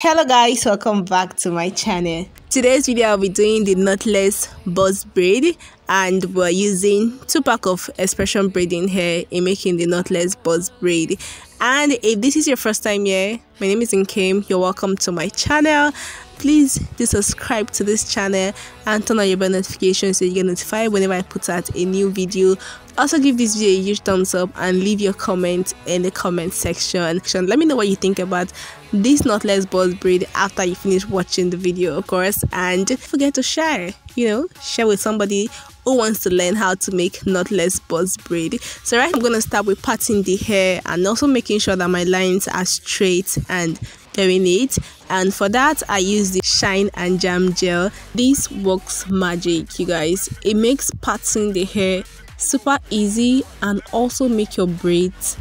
Hello guys, welcome back to my channel. Today's video I'll be doing the knotless buzz braid, and we're using 2 pack of expression braiding here in making the knotless buzz braid. And if this is your first time here, my name is Nkem. You're welcome to my channel. Please do subscribe to this channel and turn on your bell notifications so you get notified whenever I put out a new video. Also give this video a huge thumbs up and leave your comment in the comment section. Let me know what you think about this knotless buzz braid after you finish watching the video, of course. And don't forget to share with somebody who wants to learn how to make knotless buzz braid. So right, I'm gonna start with parting the hair and also making sure that my lines are straight and very neat. And for that I use the shine and jam gel. This works magic, you guys. It makes parting the hair super easy and also make your braids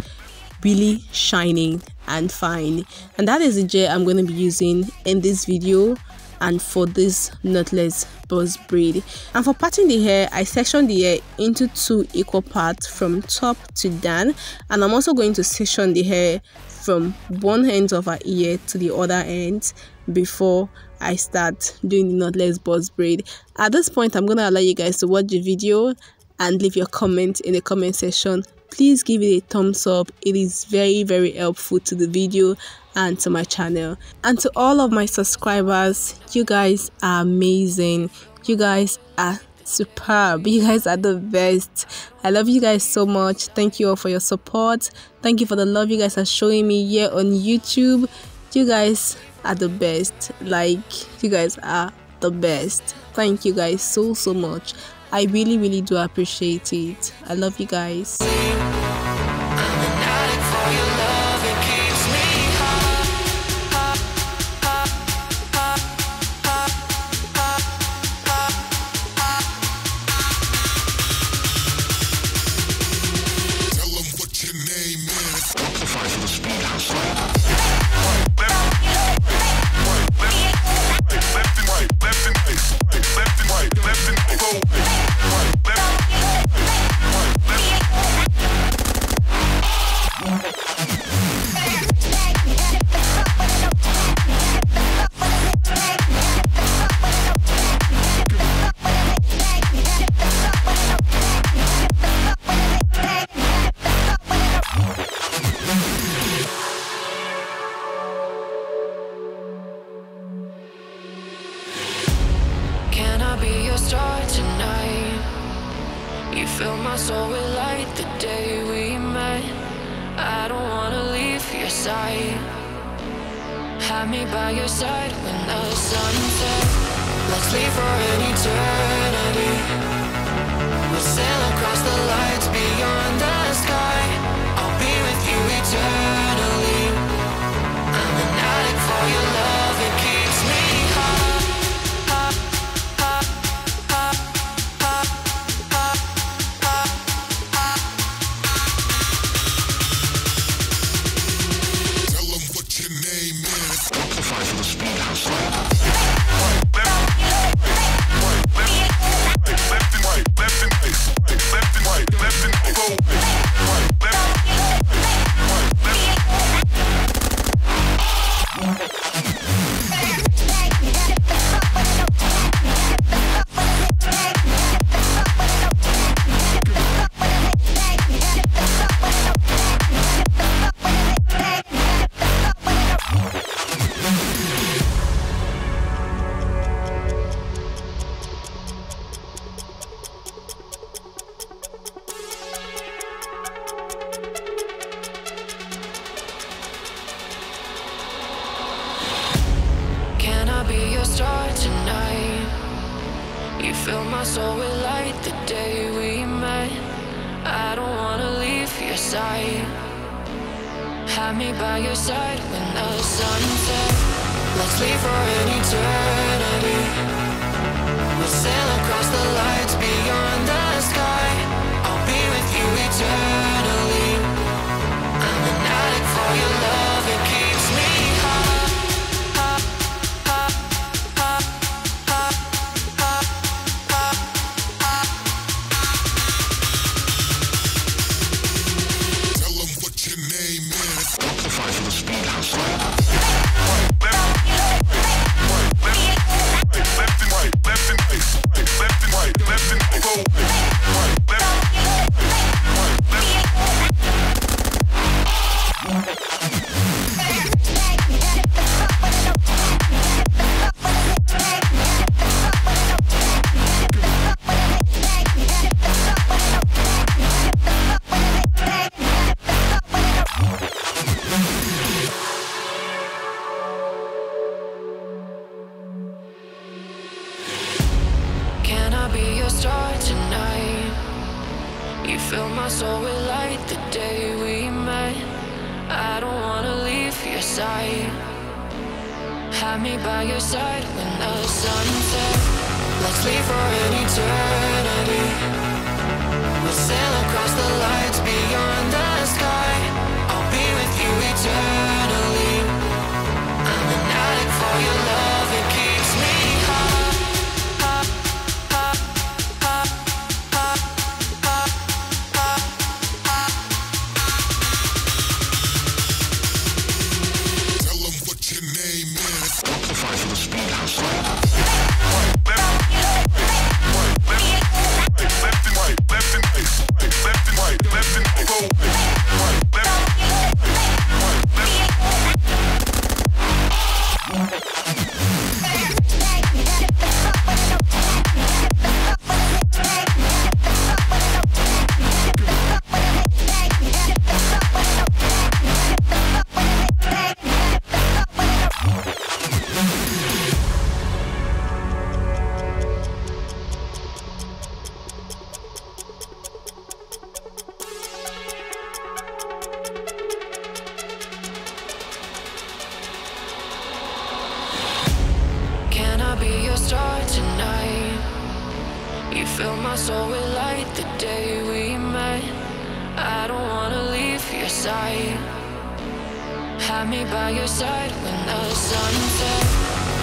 really shining and fine. And that is the gel I'm going to be using in this video and for this knotless buzz braid. And for parting the hair, I section the hair into 2 equal parts from top to down, and I'm also going to section the hair from one end of her ear to the other end before I start doing the knotless buzz braid. At this point, I'm going to allow you guys to watch the video and leave your comment in the comment section. Please give it a thumbs up. It is very helpful to the video and to my channel. And to all of my subscribers, you guys are amazing. You guys are superb. You guys are the best. I love you guys so much. Thank you all for your support. Thank you for the love you guys are showing me here on YouTube. You guys are the best. Like, you guys are the best. Thank you guys so much. I really do appreciate it. I love you guys. Star tonight, you fill my soul with light. The day we met, I don't wanna leave your side. Have me by your side when the sun sets. Let's leave for an eternity. We'll sail across the lights beyond the sky. I'll be with you eternally. I'm an addict for your love, it keeps me high. Be your star tonight. You fill my soul with light. The day we met, I don't wanna leave your side. Have me by your side when the sun sets. Let's leave for an eternity. We'll sail across the lights beyond the sky. I'll be with you eternally. I'm an addict for your love, it keeps me high. Name is. fill my soul with light the day we met. I don't wanna leave your side. Have me by your side when the sun sets. Let's leave for an eternity. We'll sail across the lights beyond the sky. I'll be with you eternally. I'm an addict for your love, it keeps me high. Tell them what your name is. Fight for the speed house. Can I be your star tonight? You fill my soul with light the day we met. I don't wanna leave your side. Have me by your side when the sun sets.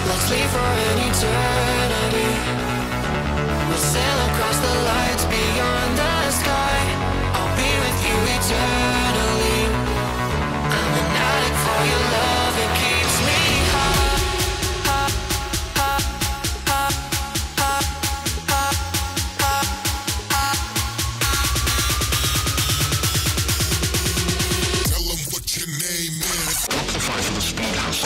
Let's leave for an eternity. We'll sail across the lights beyond the sky. I'll be with you eternally. I'm an addict for your love, it keeps me high. Tell them what your name is. Fight for the speed house.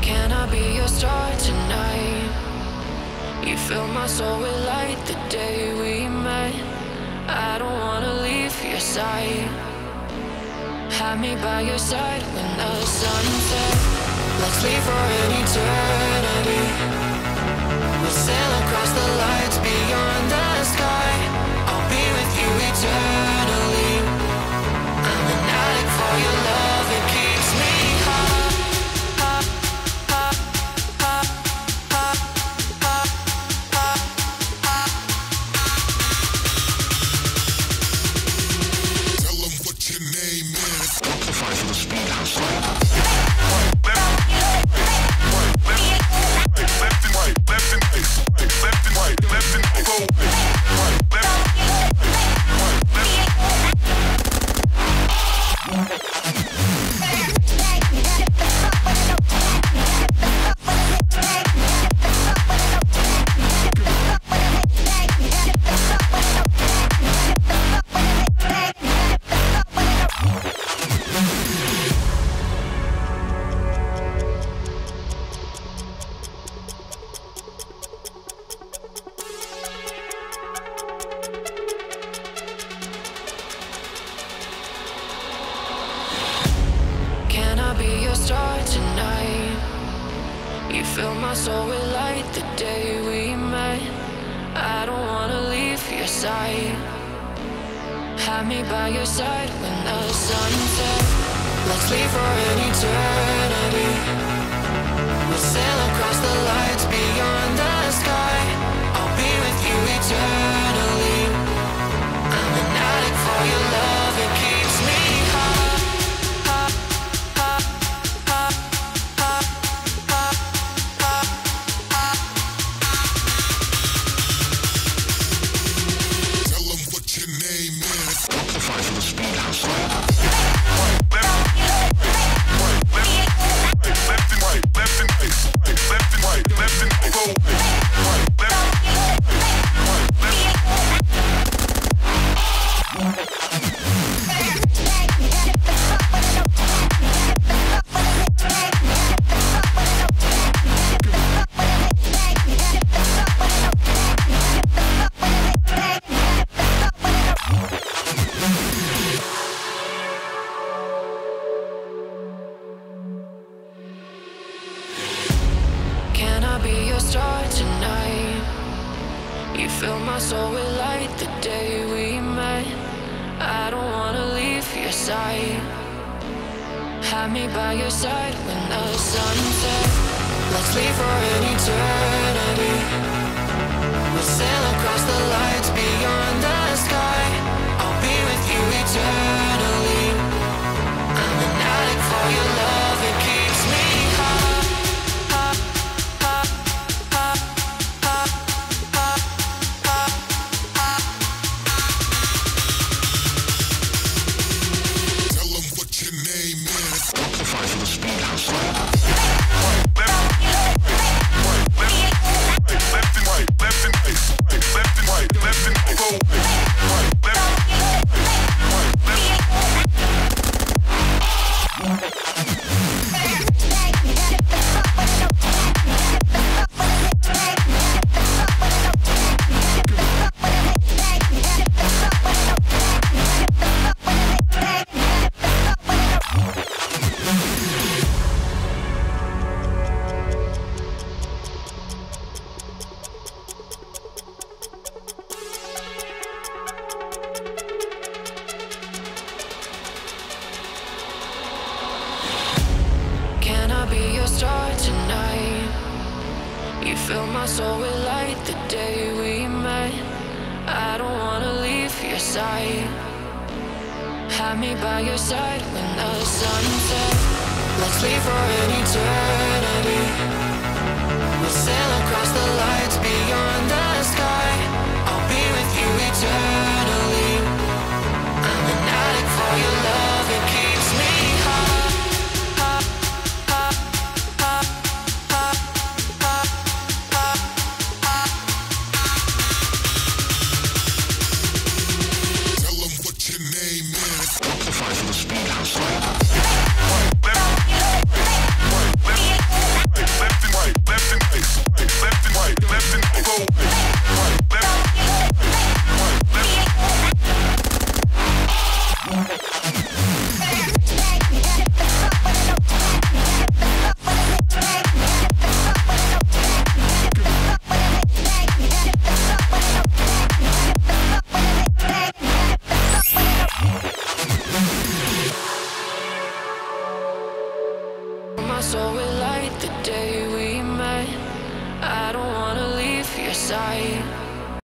Can I be your star tonight? You fill my soul with light the day we met. I don't wanna leave your side. Have me by your side when the sun sets. Let's leave for an eternity. We'll sail across the lights beyond the sky. I'll be with you eternally. I'm an addict for your love, it keeps me high. Tell them what your name is. Fight for the speed house. Can I be your star tonight? You fill my soul with light the day we met. I don't wanna leave your side. Have me by your side when the sun sets. Let's leave for an eternity. We'll sail across the lights beyond the sky. I'll be with you eternally. I'm an addict for your love, it keeps me high. Tell them what your name is. Fight for the speed house. Left and right, left and right, left and right, left and right, left and right. star tonight. You fill my soul with light the day we met. I don't wanna leave your side. Have me by your side when the sun sets. Let's leave for an eternity. We'll sail across the lights beyond the sky. I'll be with you eternally. I'm an addict for your love, it keeps me high. Tell them what your name is. Sacrifice for the speed house. Left and right, left and right, left and right, left and right, go right, left, Can I be your star tonight? You fill my soul with light the day we met. I don't wanna leave your side. Have me by your side when the sun sets. Let's leave for an eternity. We'll sail across the lights beyond the sky. I'll be with you eternally. I'm an addict for your love, it keeps me high. Tell them what your name is. Sacrifice for the speed house.